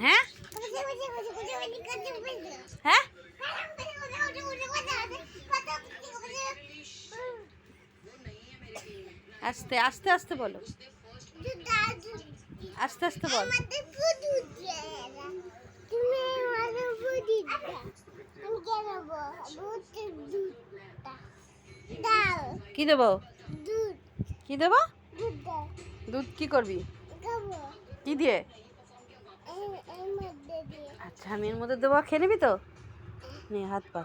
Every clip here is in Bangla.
হ্যাঁ হ্যাঁ আস্তে আস্তে আস্তে বলো, আস্তে আস্তে বল। কি দেবো, কি দেবো? দুধ কি করবি, কি দিয়ে? আচ্ছা আমি এর মধ্যে দেবো, খেয়ে নিবি তো? নে হাত পা।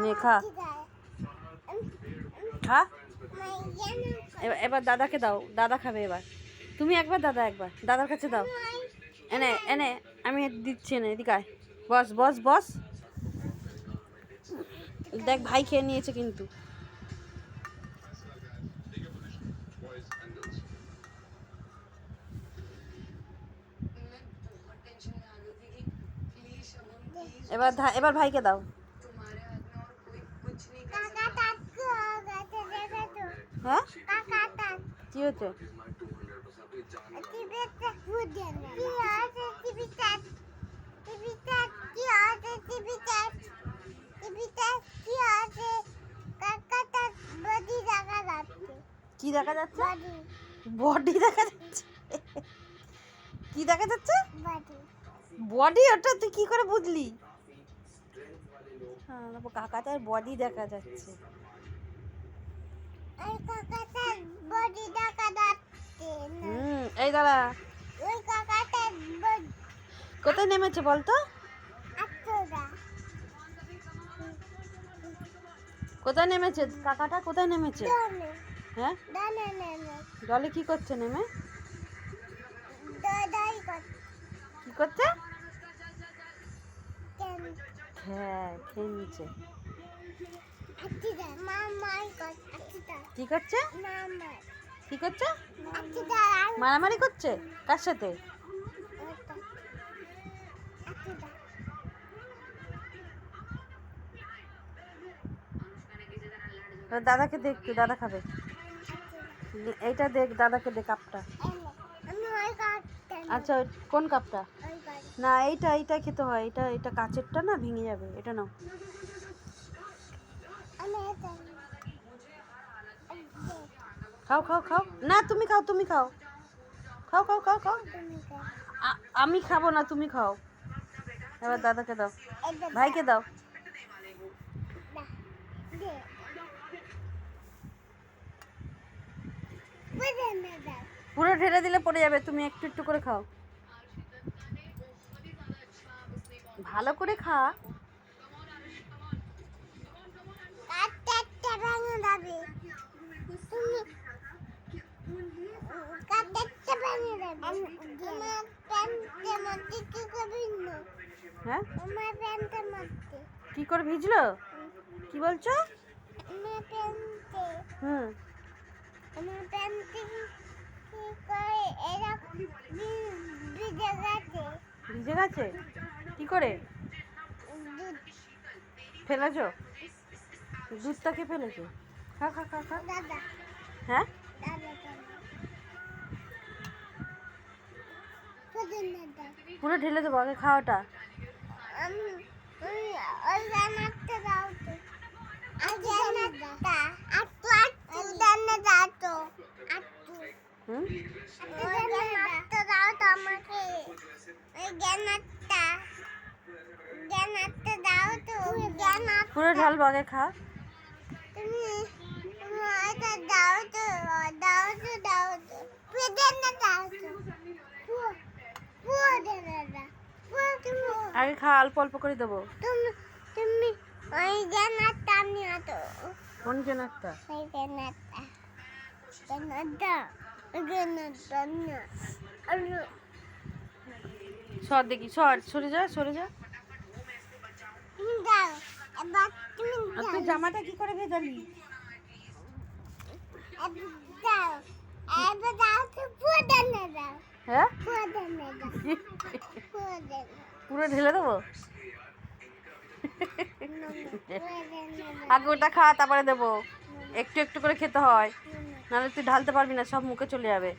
নে খা খা। এবার দাদাকে দাও, দাদা খাবে এবার। তুমি একবার, দাদা একবার, দাদার কাছে দাও। এনে এনে আমি দিচ্ছি, এনে এদিকে আয়। বস বস বস। দেখ ভাই খেয়ে নিয়েছে কিন্তু। এবার ভাইকে দাও। হ্যাঁ কি হচ্ছে? কি দেখা যাচ্ছে? বডি দেখা যাচ্ছে। কি দেখা যাচ্ছে? বডি। ওটা তুই কি করে বুঝলি? হ্যাঁ কাকাটার বডি দেখা যাচ্ছে। এই দাঁড়া, কোথায় নেমেছে বলতো? কোথায় নেমেছে কাকাটা, কোথায় নেমেছে? হ্যাঁ জলে কি করছে নেমে? কি করছে? হ্যাঁ খেয়ে নিচ্ছে। কি করছে? কি করছে? মারামারি করছে কার সাথে? দাদাকে দেখ, দাদা খাবে। এইটা দেখ, দাদাকে দেখ কাপটা। আচ্ছা কোন কাপটা? না এইটা, এইটা খেতে হয়। এটা এটা কাচেরটা না, ভেঙে যাবে। এটা নাও। খাও খাও খাও। না তুমি খাও, তুমি খাও। খাও খাও খাও খাও। আমি খাবো না, তুমি খাও। এবার দাদাকে দাও, ভাইকে দাও। পুরো ঢেলে দিলে পড়ে যাবে, তুমি একটু একটু করে খাও। ভালো করে খা। হ্যাঁ কি করে ভিজলো? কি বলছো? হুম ভিজে গেছে কি করে? ফেলেছো? দুধটা কে ফেলেছো? খা খা খা খা। হ্যাঁ পুরো ঢেলে দেবো, আগে খাওয়াটা। পুরো ঢালবো, আগে খা। আগে খা, অল্প অল্প করে দেবো। কোন জেনারটা? সর দেখি, সরে যা, সরে যা। তুই জামাটা কি করে ভেজালি? হ্যাঁ পুরো ঢেলে দেবো। আগে ওটা খা, তারপরে দেবো। একটু একটু করে খেতে হয়, নাহলে তুই ঢালতে পারবি না, সব মুখে চলে যাবে।